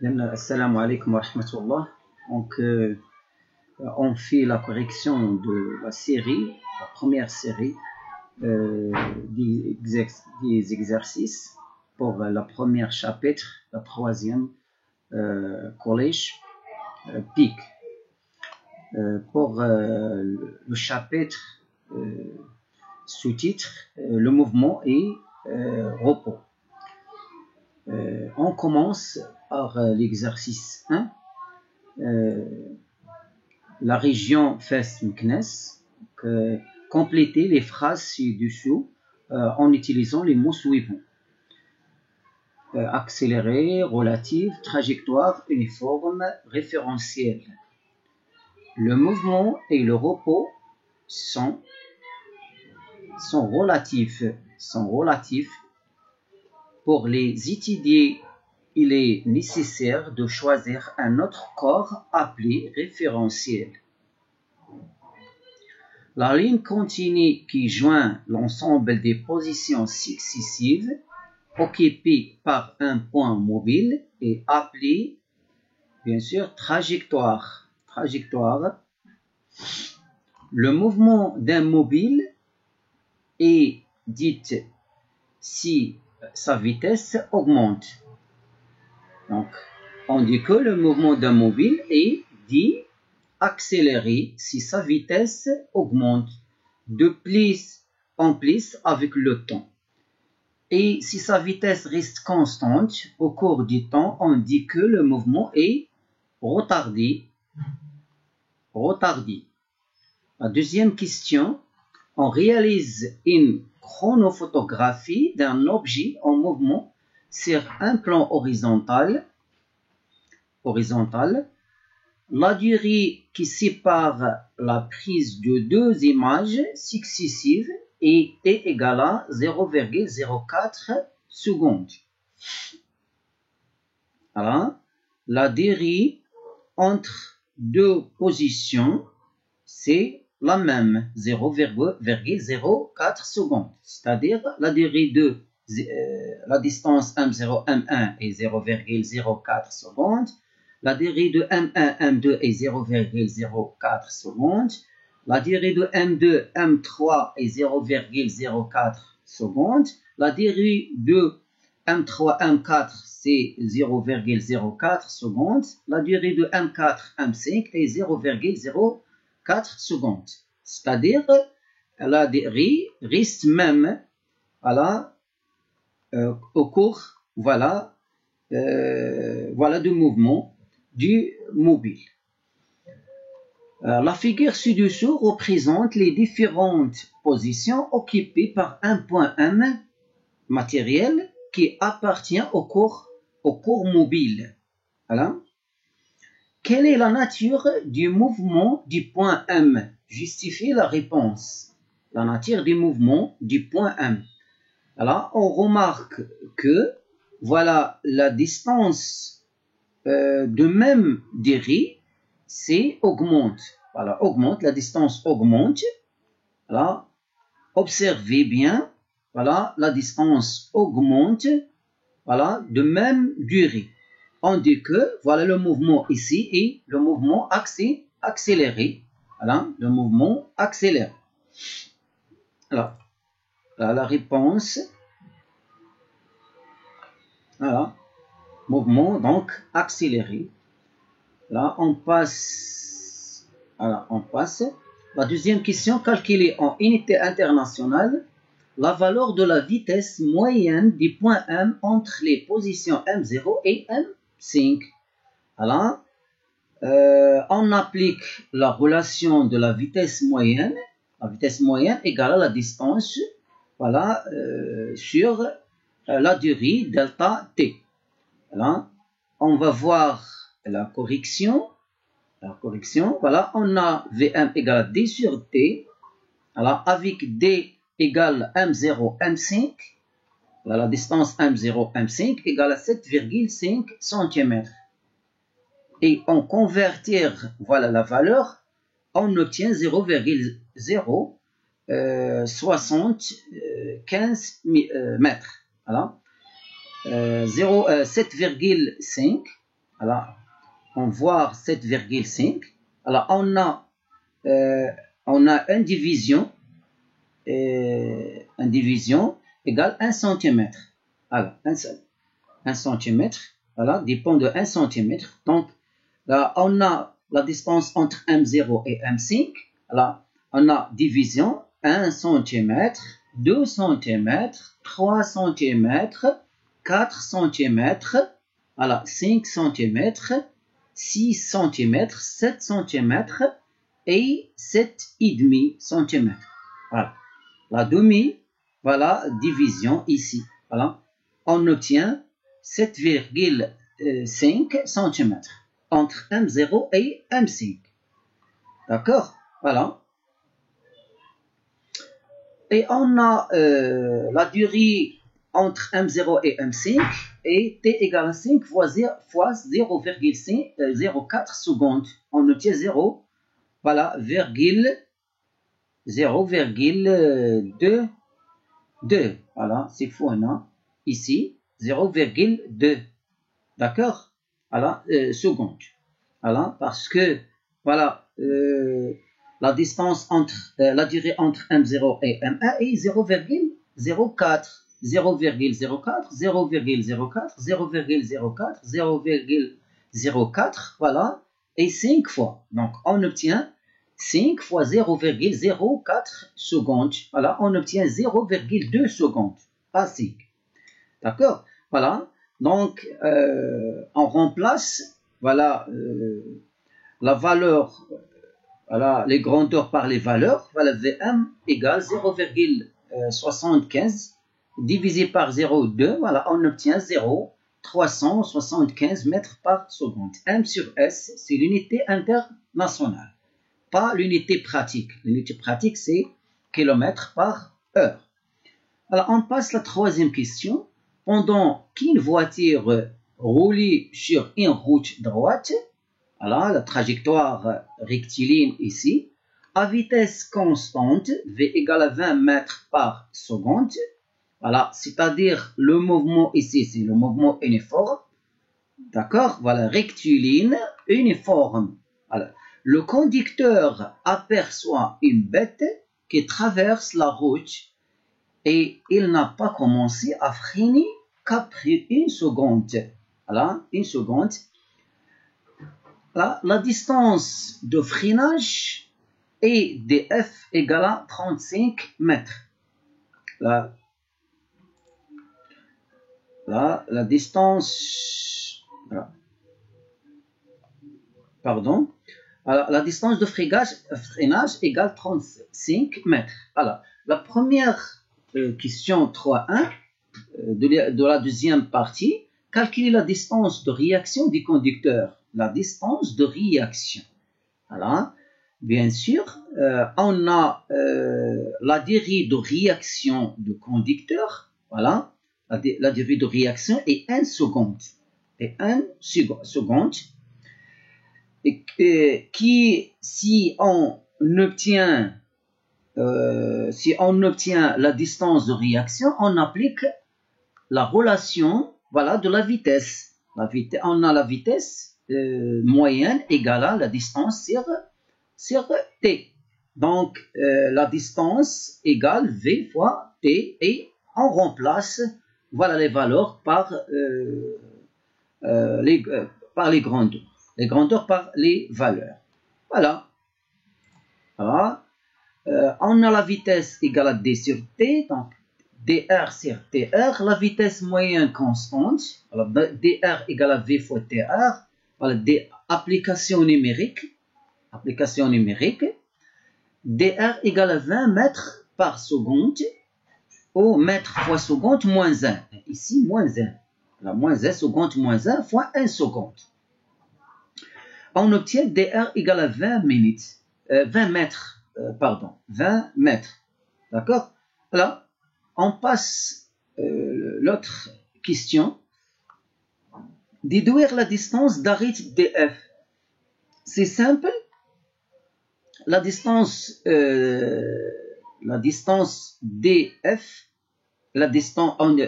Assalamu alaikum wa rahmatullah. Donc, on fait la correction de la série, la première série des exercices pour la première chapitre, la troisième collège, PIC. Pour le chapitre sous-titre, le mouvement et repos. On commence par l'exercice 1, la région Fès-Meknès. Complétez les phrases ci-dessous en utilisant les mots suivants. Accéléré, relatif, trajectoire, uniforme, référentiel. Le mouvement et le repos sont relatifs. Pour les étudier, il est nécessaire de choisir un autre corps appelé référentiel. La ligne continue qui joint l'ensemble des positions successives occupées par un point mobile est appelée, bien sûr, trajectoire. Le mouvement d'un mobile est dit si sa vitesse augmente. Donc, on dit que le mouvement d'un mobile est dit accéléré si sa vitesse augmente de plus en plus avec le temps. Et si sa vitesse reste constante au cours du temps, on dit que le mouvement est retardé. La deuxième question, on réalise une chronophotographie d'un objet en mouvement sur un plan horizontal. La durée qui sépare la prise de deux images successives est égale à 0,04 secondes. Alors, la durée entre deux positions, c'est la même, 0,04 secondes. C'est-à-dire la durée de la distance M0, M1 est 0,04 secondes. La durée de M1, M2 est 0,04 secondes. La durée de M2, M3 est 0,04 secondes. La durée de M3, M4, c'est 0,04 secondes. La durée de M4, M5 est 0,04 secondes. C'est-à-dire, la durée reste même au cours du mouvement du mobile. La figure ci-dessous représente les différentes positions occupées par un point M matériel qui appartient au corps mobile. Voilà. Quelle est la nature du mouvement du point M? Justifiez la réponse. La nature du mouvement du point M. Alors, on remarque que la distance de même durée, c'est augmente. La distance augmente. Voilà, observez bien. Voilà, la distance augmente. Voilà, de même durée. On dit que, le mouvement ici est le mouvement accéléré. Voilà, le mouvement accéléré. Alors, la réponse. Voilà. Mouvement donc accéléré. Là, on passe. La deuxième question, calculer en unité internationale la valeur de la vitesse moyenne du point M entre les positions M0 et M5. Alors, on applique la relation de la vitesse moyenne. La vitesse moyenne égale à la distance, sur la durée delta T. Là, on va voir la correction. On a Vm égale à D sur T. Alors, avec D égale M0, M5. La distance M0, M5 égale à 7,5 cm. Et on convertir, la valeur, on obtient 0,075 mètres. Voilà. 7,5. Alors, on voit 7,5. Alors, on a une division égale 1 cm. Alors, 1 cm, voilà, dépend de 1 cm. Donc, là, on a la distance entre M0 et M5. Alors, on a division 1 cm, 2 cm, 3 cm, 4 cm, voilà, 5 cm, 6 cm, 7 cm et 7,5 cm. Voilà. La demi, voilà, division ici. Voilà. On obtient 7,5 cm entre M0 et M5. D'accord? Voilà. Et on a la durée entre M0 et M5 et T égale à 5 fois 0,04 secondes. On obtient 0, voilà, 0,2. Voilà, c'est fois ici, 0,2. D'accord? Voilà, secondes. Voilà, parce que, voilà, la distance entre, la durée entre M0 et M1 est 0,04. 0,04, 0,04, 0,04, 0,04, voilà, et 5 fois. Donc, on obtient 5 fois 0,04 secondes. Voilà, on obtient 0,2 secondes. Pas 5. D'accord? Voilà. Donc, on remplace, voilà, la valeur, voilà, les grandeurs par les valeurs. Voilà, Vm égale 0,75 divisé par 0,2. Voilà, on obtient 0,375 mètres par seconde. M sur S, c'est l'unité internationale, pas l'unité pratique. L'unité pratique, c'est kilomètres par heure. Alors, on passe à la troisième question. Pendant qu'une voiture roule sur une route droite, voilà, la trajectoire rectiligne ici, à vitesse constante, V égale à 20 mètres par seconde, voilà, c'est-à-dire le mouvement ici, c'est le mouvement uniforme, d'accord, voilà, rectiligne, uniforme. Alors, le conducteur aperçoit une bête qui traverse la route et il n'a pas commencé à freiner qu'après une seconde. Voilà, une seconde. Là, la distance de freinage est df égale à 35 mètres. Là, la distance, voilà. Pardon. Alors, la distance de freinage égale 35 mètres. Alors, la première question 3.1 de la deuxième partie, calculer la distance de réaction du conducteur. La distance de réaction. Voilà. Bien sûr, on a la durée de réaction du conducteur. Voilà. La durée de réaction est 1 seconde. Et 1 seconde. Et qui, si on obtient la distance de réaction, on applique la relation, voilà, de la vitesse. On a la vitesse moyenne égale à la distance sur t. Donc, la distance égale v fois t et on remplace, voilà, les valeurs par les grandeurs. Les grandeurs par les valeurs. Voilà. Voilà. On a la vitesse égale à d sur t, donc dr sur tr, la vitesse moyenne constante, alors dr égale à v fois tr, voilà, application numérique, dr égale à 20 mètres par seconde, ou mètre fois seconde moins 1, ici moins 1, la moins 1 seconde moins 1 fois 1 seconde. On obtient dr égale à 20 mètres, 20 mètres, d'accord? Alors, on passe l'autre question. Déduire la distance d'arrêt df. C'est simple. La distance df,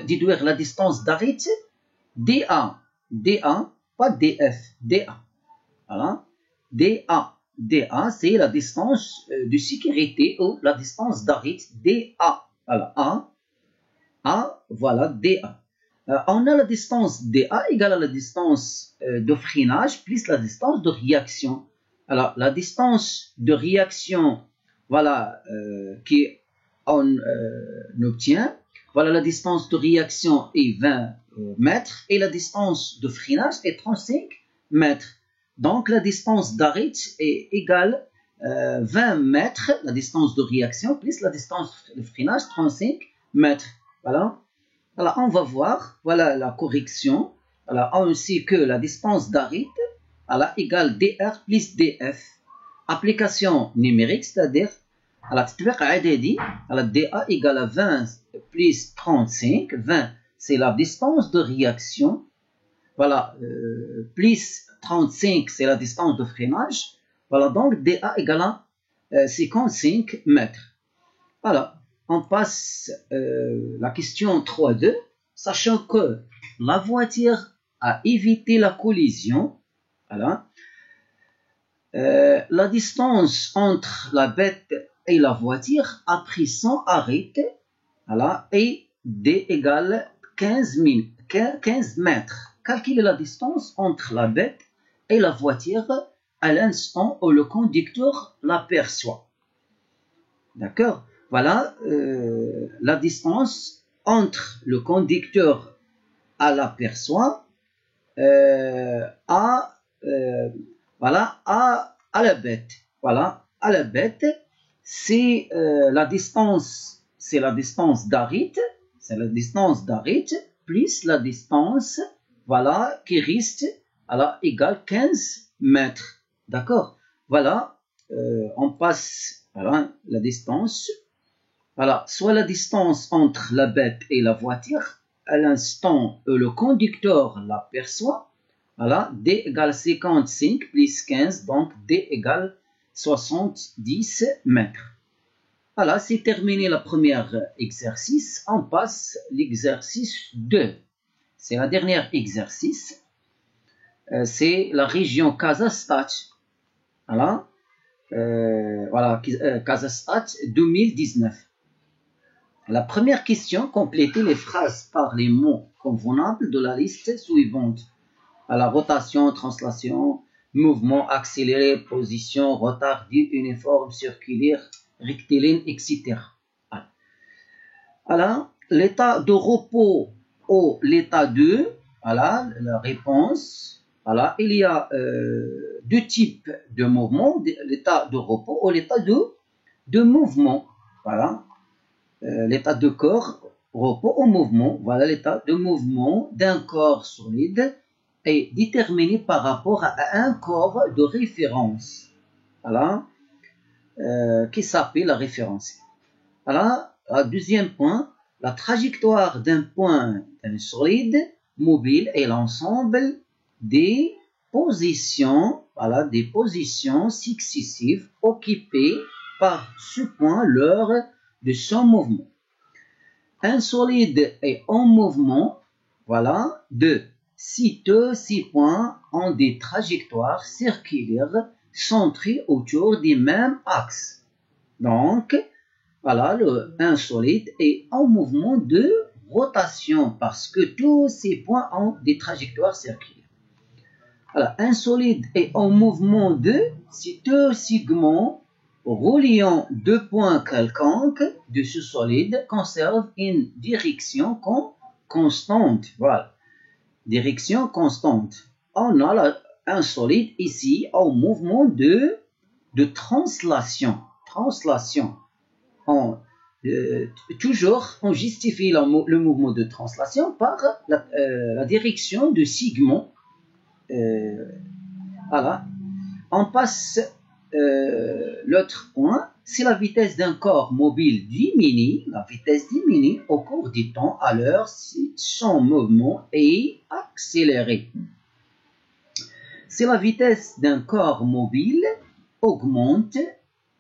déduire la distance d'arrêt dA. pas DF, DA. Voilà. DA. DA, c'est la distance de sécurité ou la distance d'arrêt. DA. Voilà. Voilà, DA. On a la distance DA égale à la distance de freinage plus la distance de réaction. Alors, la distance de réaction, voilà, on obtient. Voilà, la distance de réaction est 20 mètres et la distance de freinage est 35 mètres. Donc, la distance d'arrêt est égale 20 mètres, la distance de réaction, plus la distance de freinage, 35 mètres. Voilà. Alors, on va voir, voilà la correction. Alors, on sait que la distance d'arrêt égale DR plus DF. Application numérique, c'est-à-dire, DA égale à 20 plus 35. 20, c'est la distance de réaction. Voilà, plus 35, c'est la distance de freinage. Voilà, donc DA égale à 55 mètres. Voilà, on passe la question 3.2. Sachant que la voiture a évité la collision, voilà, la distance entre la bête et la voiture après son arrêt, voilà, est D égale 15 mètres. Calculez la distance entre la bête et la voiture à l'instant où le conducteur l'aperçoit. D'accord? Voilà la distance entre le conducteur à l'aperçoit voilà, à la bête. Voilà, à la bête, c'est la distance d'arrêt, c'est la distance d'arrêt plus la distance, voilà, qui reste égale 15 mètres. D'accord? Voilà, on passe, voilà, la distance. Voilà, soit la distance entre la bête et la voiture à l'instant où le conducteur l'aperçoit. Voilà, D égale 55 plus 15, donc D égale 70 mètres. Voilà, c'est terminé le premier exercice. On passe l'exercice 2. C'est le dernier exercice. C'est la région Kazastat. Voilà, Kazastat 2019. La première question, complétez les phrases par les mots convenables de la liste suivante. À la rotation, translation, mouvement accéléré, position, retard dit, uniforme, circulaire, rectiligne, etc. Alors, l'état de repos ou l'état 2, voilà, la réponse. Voilà, il y a deux types de mouvements, l'état de repos ou l'état de mouvement. Voilà. L'état de corps, repos ou mouvement, voilà l'état de mouvement d'un corps solide est déterminé par rapport à un corps de référence, voilà, qui s'appelle la référence. Voilà, deuxième point, la trajectoire d'un point solide mobile est l'ensemble des positions, voilà, des positions successives occupées par ce point lors de son mouvement. Un solide est en mouvement, voilà, si tous ces points ont des trajectoires circulaires centrées autour des mêmes axes. Donc, voilà, un solide est en mouvement de rotation parce que tous ces points ont des trajectoires circulaires. Alors, un solide est en mouvement si deux segments reliant deux points quelconques de ce solide conservent une direction constante. Voilà, direction constante. On a un solide ici en mouvement de translation. Translation. Toujours, on justifie le mouvement de translation par la direction de segment. Voilà. On passe l'autre point, si la vitesse d'un corps mobile diminue, la vitesse diminue au cours du temps, alors son mouvement est accéléré. Si la vitesse d'un corps mobile augmente,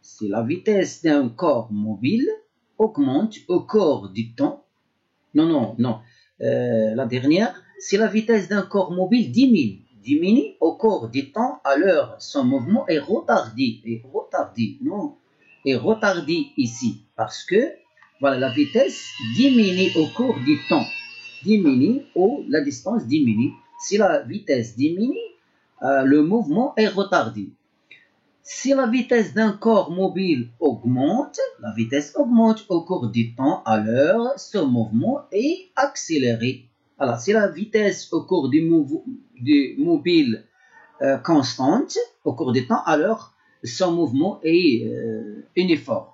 si la vitesse d'un corps mobile augmente au cours du temps, la dernière, si la vitesse d'un corps mobile diminue, diminue au cours du temps, alors son mouvement est retardé. Non, est retardé ici. Parce que, voilà, la vitesse diminue au cours du temps. Diminue ou la distance diminue. Si la vitesse diminue, le mouvement est retardé. Si la vitesse d'un corps mobile augmente, la vitesse augmente au cours du temps, alors ce mouvement est accéléré. Alors, si la vitesse au cours du mobile constante au cours du temps, alors son mouvement est uniforme.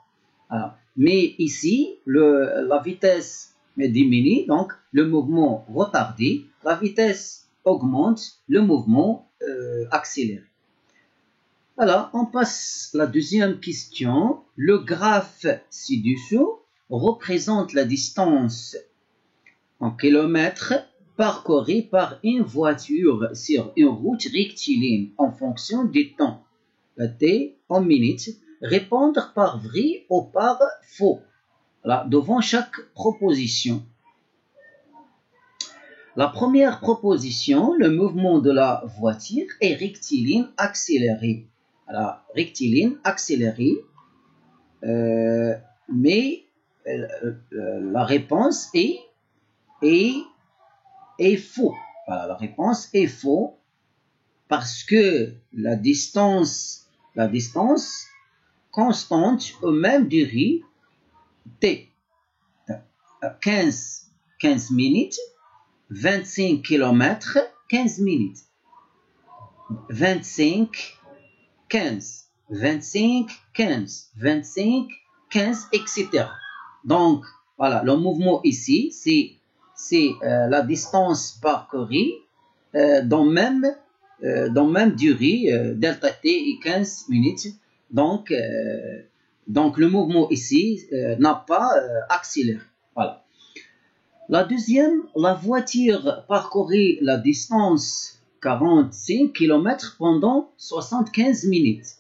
Alors, mais ici, la vitesse diminue, donc le mouvement retardé, la vitesse augmente, le mouvement accéléré. Alors, on passe à la deuxième question. Le graphe ci-dessous représente la distance en kilomètres parcourue par une voiture sur une route rectiligne en fonction du temps, le t en minutes. Répondre par vrai ou par faux. Là, devant chaque proposition. La première proposition, le mouvement de la voiture est rectiligne accéléré. Alors, rectiligne accéléré, mais la réponse est faux. Voilà, la réponse est faux parce que la distance constante au même durée t 15 minutes, 25 km, 15 minutes, 25, 15, 25, 15, 25, 15, etc. Donc, voilà, le mouvement ici, c'est la distance parcourue dans même durée, delta t et 15 minutes. Donc le mouvement ici n'a pas accéléré. Voilà. La deuxième, la voiture parcourait la distance 45 km pendant 75 minutes.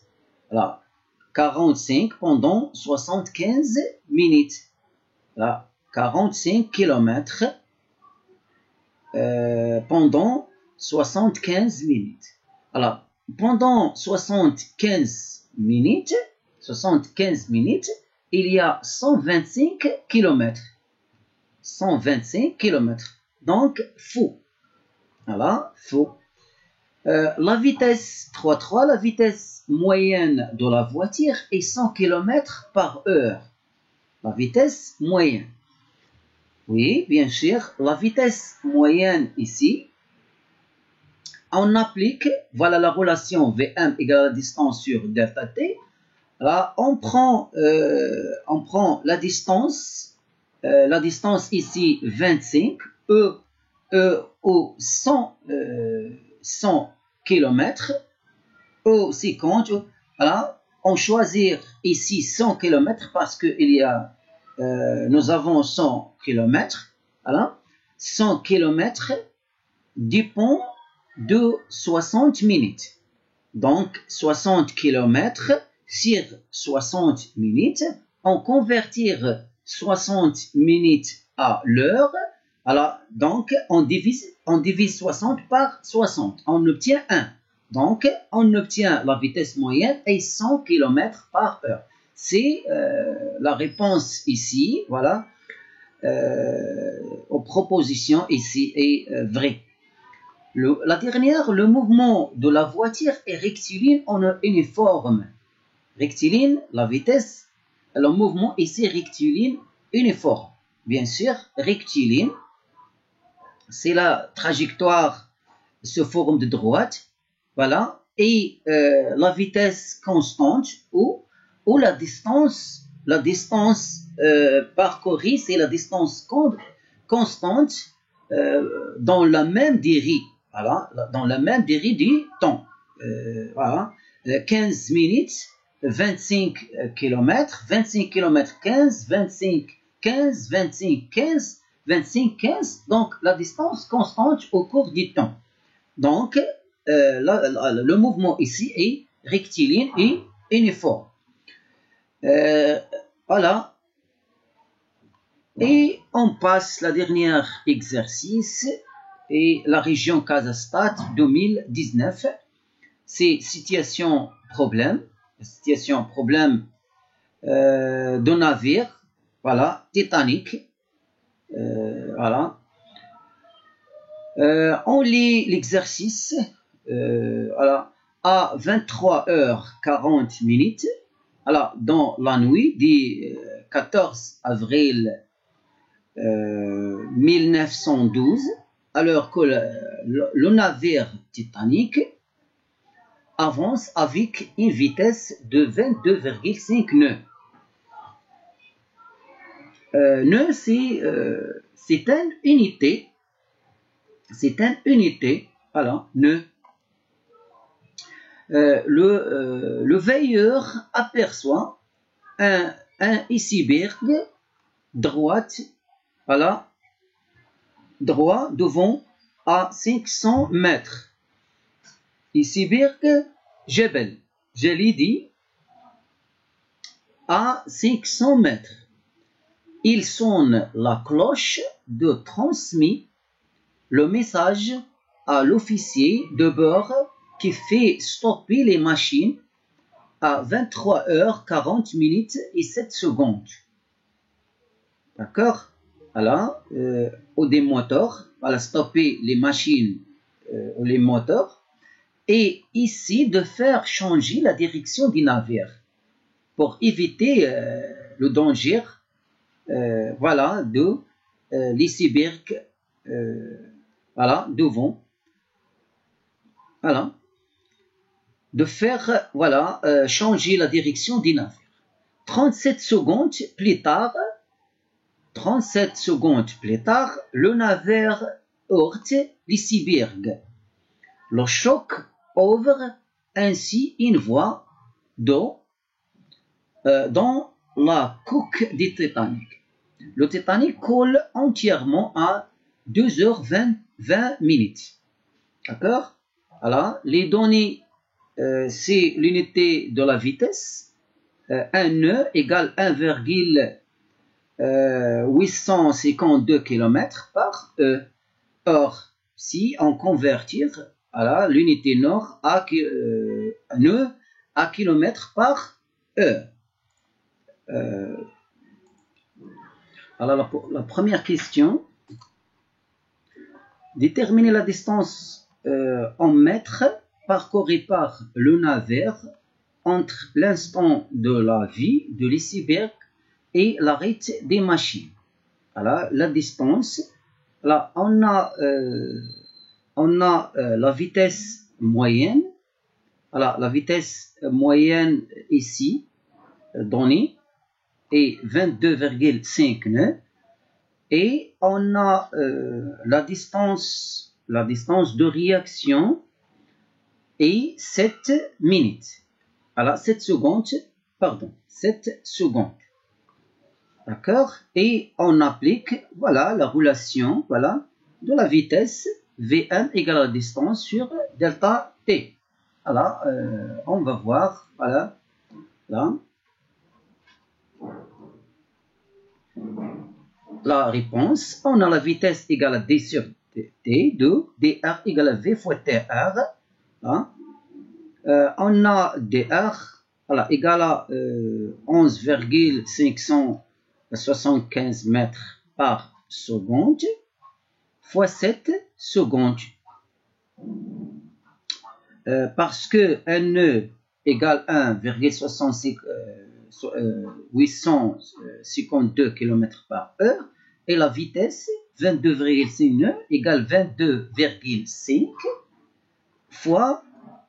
Voilà. 45 pendant 75 minutes. Là, 45 km pendant 75 minutes. Alors, pendant 75 minutes, il y a 125 km. 125 km. Donc, faux. Voilà, faux. La vitesse 3.3, la vitesse moyenne de la voiture est 100 km par heure. La vitesse moyenne. Oui, bien sûr, la vitesse moyenne ici, on applique, voilà la relation Vm égale à la distance sur delta t. Là, on prend la distance ici 25, au 100 km, au 50, voilà, on choisit ici 100 km parce que nous avons 100 km, voilà, 100 km dépend de 60 minutes. Donc, 60 km sur 60 minutes, on convertir 60 minutes à l'heure. Alors, donc, on divise 60 par 60. On obtient 1. Donc, on obtient la vitesse moyenne est 100 km par heure. C'est la réponse ici, voilà, aux propositions ici est vraie. La dernière, le mouvement de la voiture est rectiligne en uniforme. Rectiligne, la vitesse, le mouvement ici rectiligne uniforme. Bien sûr, rectiligne, c'est la trajectoire sous forme de droite, voilà, et la vitesse constante ou la distance parcourue, c'est la distance constante dans la même durée. Voilà, dans la même durée du temps. Voilà, 15 minutes, 25 km, 25 km 15, 25, 15, 25, 15, 25, 15. Donc, la distance constante au cours du temps. Donc, le mouvement ici est rectiligne et uniforme. Voilà. Et on passe la dernière exercice. et la région Casastat 2019. C'est situation problème de navire, voilà, Titanic, voilà. On lit l'exercice, voilà, à 23h40, alors, dans la nuit du 14 avril 1912, alors que le navire Titanic avance avec une vitesse de 22,5 nœuds. Nœud, c'est une unité. C'est une unité. Voilà, nœud. Le veilleur aperçoit un iceberg droite, voilà, droit devant à 500 mètres. Iceberg Jebel, je l'ai dit, à 500 mètres. Il sonne la cloche de transmet le message à l'officier de bord qui fait stopper les machines à 23h40 et 7 secondes. D'accord? Voilà, au des moteurs, voilà, stopper les machines, les moteurs, et ici de faire changer la direction du navire pour éviter le danger, voilà, de l'iceberg, voilà, devant, voilà, de faire, voilà, changer la direction du navire. 37 secondes plus tard, le navire heurte l'iceberg. Le choc ouvre ainsi une voie d'eau dans la coque du Titanic. Le Titanic coule entièrement à 2h20. D'accord? Voilà, les données, c'est l'unité de la vitesse. Un nœud égale 1,852 km par heure. Si on convertir, voilà, l'unité nord à nœud à kilomètre par heure. Alors la première question, déterminer la distance en mètres parcourue par le navire entre l'instant de la vie de l'iceberg et l'arrêt des machines. Voilà la distance. Là, on a la vitesse moyenne. Voilà, la vitesse moyenne ici donnée est 22,5 nœuds. Et on a la distance de réaction est 7 minutes. Alors 7 secondes. D'accord? Et on applique, voilà, la relation, voilà, de la vitesse V1 égale à la distance sur delta T. Alors, on va voir, voilà, là, la réponse. On a la vitesse égale à D sur T, de dr égale à V fois TR. Hein? On a dr, voilà, égale à 11,575 mètres par seconde fois 7 secondes. Parce que un nœud égale 1,852 km par heure et la vitesse 22,6 nœuds égale 22,5 fois,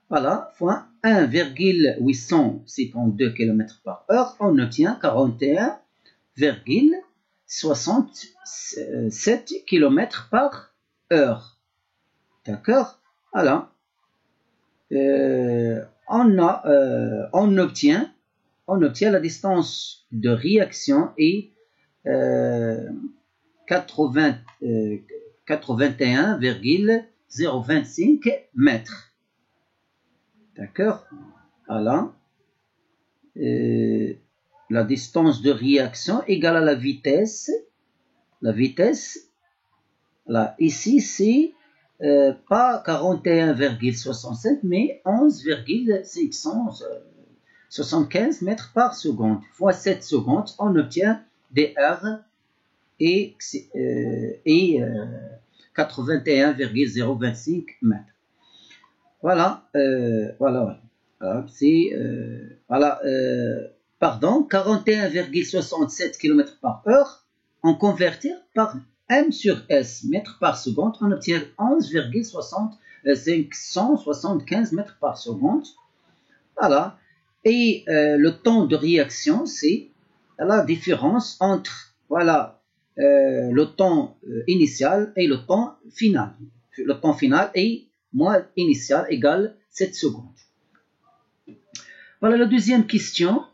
voilà, fois 1,852 km par heure, on obtient 41,67 km par heure. D'accord? Voilà. On obtient la distance de réaction est 81,025 mètres. D'accord? Voilà. La distance de réaction égale à la vitesse. La vitesse, là, ici, c'est pas 41,65 mais 11,675 mètres par seconde. Fois 7 secondes, on obtient des R et 81,025 mètres. Voilà, voilà, pardon, 41,67 km par heure, en convertir par M sur S, mètres par seconde, on obtient 11,575 mètres par seconde. Voilà. Et le temps de réaction, c'est la différence entre le temps initial et le temps final. Le temps final est moins initial égale 7 secondes. Voilà la deuxième question.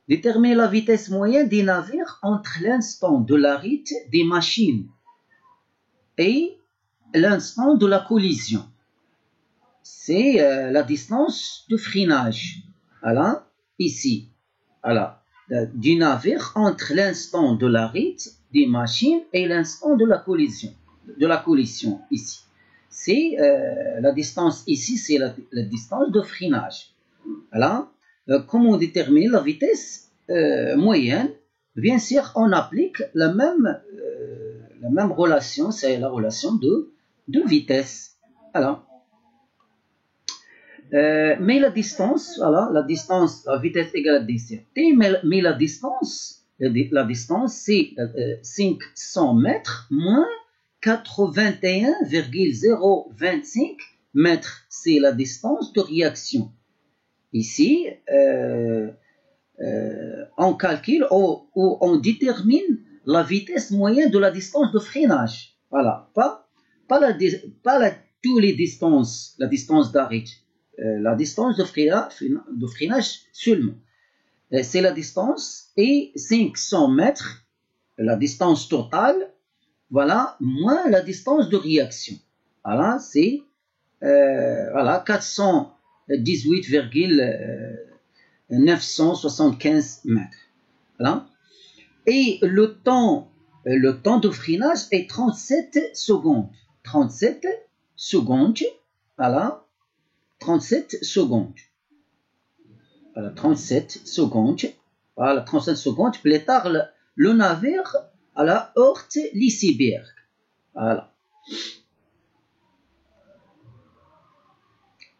Déterminer la vitesse moyenne des navires entre l'instant de l'arrêt des machines et l'instant de la collision. C'est la distance de freinage. Voilà, ici. Voilà, du navire entre l'instant de l'arrêt des machines et l'instant de la collision. Ici. C'est la distance ici, c'est la distance de freinage. Voilà. Comment déterminer la vitesse moyenne? Bien sûr, on applique la même relation, c'est la relation de vitesse. Voilà. Mais la distance, la vitesse égale à dct, mais la distance, c'est 500 mètres moins 81,025 mètres. C'est la distance de réaction. Ici, on calcule ou on détermine la vitesse moyenne de la distance de freinage. Voilà, pas toutes les distances, la distance d'arrêt, la distance de freinage seulement. C'est la distance et 500 mètres, la distance totale, voilà, moins la distance de réaction. Voilà, c'est 418,975 mètres. Voilà. Et le temps de freinage est 37 secondes. 37 secondes. Voilà. 37 secondes. Voilà, 37 secondes. Voilà, 37 secondes. Plus tard, le navire à la heurte l'iceberg. Voilà.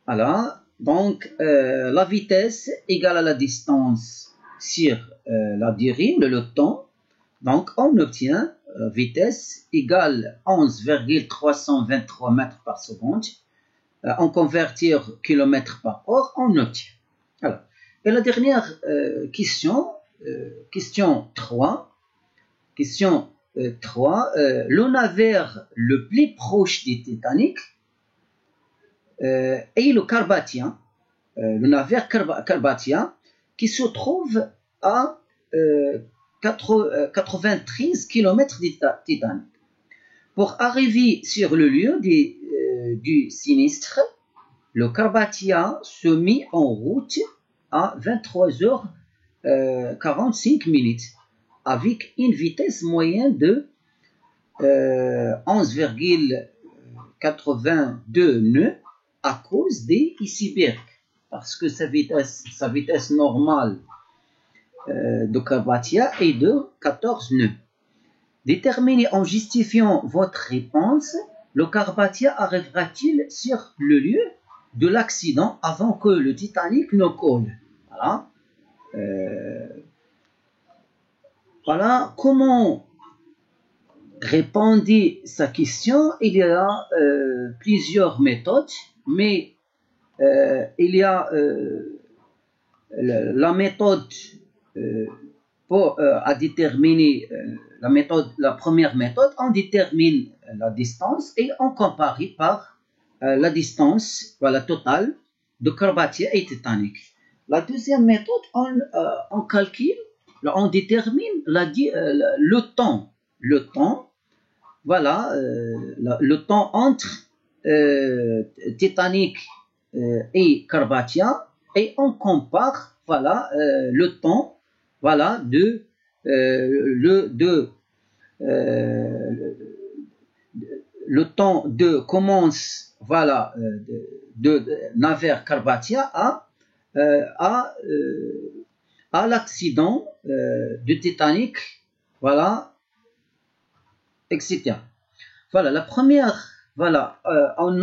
Voilà. Donc, la vitesse égale à la distance sur la durée, le temps. Donc, on obtient vitesse égale 11,323 mètres par seconde. En convertir kilomètres par heure, on obtient. Alors, et la dernière question 3. Question 3. Le navire le plus proche du Titanic est le Carpathia, le navire Carpathia, qui se trouve à 93 km du Titanic. Pour arriver sur le lieu du sinistre, le Carpathia se mit en route à 23h45 minutes avec une vitesse moyenne de 11,82 nœuds à cause des icebergs, parce que sa vitesse normale de Carpathia est de 14 nœuds. Déterminez en justifiant votre réponse, le Carpathia arrivera-t-il sur le lieu de l'accident avant que le Titanic ne coule? Voilà. Voilà comment répondre à sa question. Il y a plusieurs méthodes, mais il y a la méthode à déterminer la première méthode, on détermine la distance et on compare par la distance totale de Carpathia et Titanic. La deuxième méthode, on calcule, on détermine le temps. Voilà, le temps entre Titanic et Carpathia, et on compare le temps de le temps de commence, voilà, de navire Carpathia à l'accident du Titanic, voilà, etc. Voilà, la première, voilà, on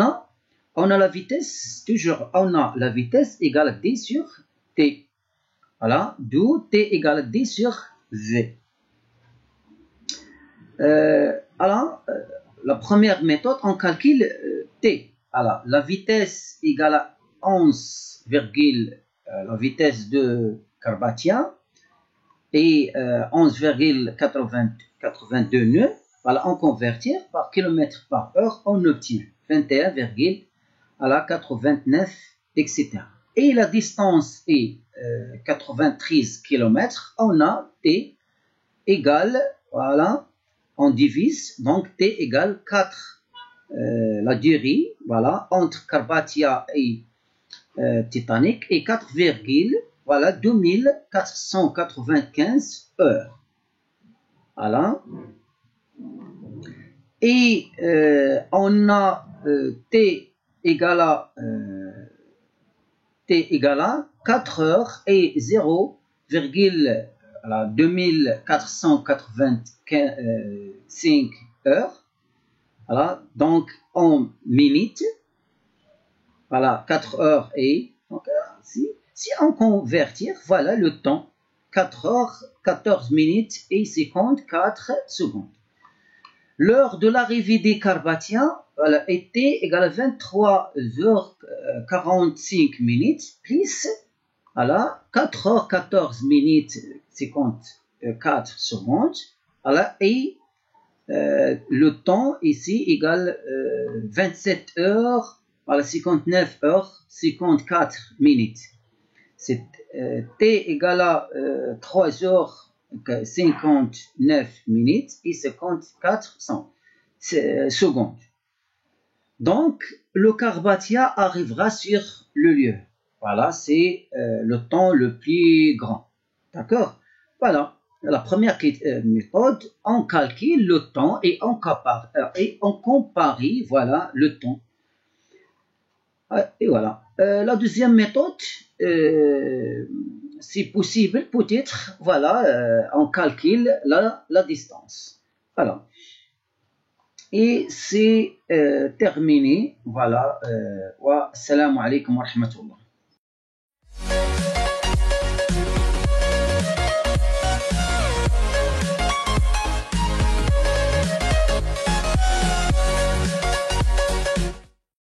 a la vitesse, toujours, on a la vitesse égale à d sur t. Voilà, d'où t égale à d sur v. Alors, la première méthode, on calcule t. Alors, la vitesse égale à 11, la vitesse de Carpathia et 11,82 nœuds. Voilà, on convertir par kilomètre par heure, on obtient 21,89, etc. Et la distance est 93 km. On a t égale, voilà, on divise, donc t égale 4. La durée, voilà, entre Carpathia et Titanic est 4, voilà, 2495 heures. Voilà. Et on a t égale à 4 heures et 0,2485 heures. Voilà, donc en minutes, voilà, 4 heures et, donc, si on convertir, voilà le temps, 4 heures, 14 minutes et 54 secondes. L'heure de l'arrivée des Carpathiens, voilà, était égale à 23h45 minutes, plus, voilà, 4 heures, 14 minutes, 54 secondes, voilà, et le temps ici égale 27 heures, voilà, 59 heures, 54 minutes. C'est t égale à 3 heures, 59 minutes et 54 secondes. Donc, le Carpathia arrivera sur le lieu. Voilà, c'est le temps le plus grand. D'accord? Voilà. La première méthode, on calcule le temps et on compare, voilà, le temps. Et voilà. La deuxième méthode, c'est possible, peut-être, voilà, on calcule la distance. Voilà. Et c'est terminé. Voilà. Wa salam alaikum wa rahmatullah.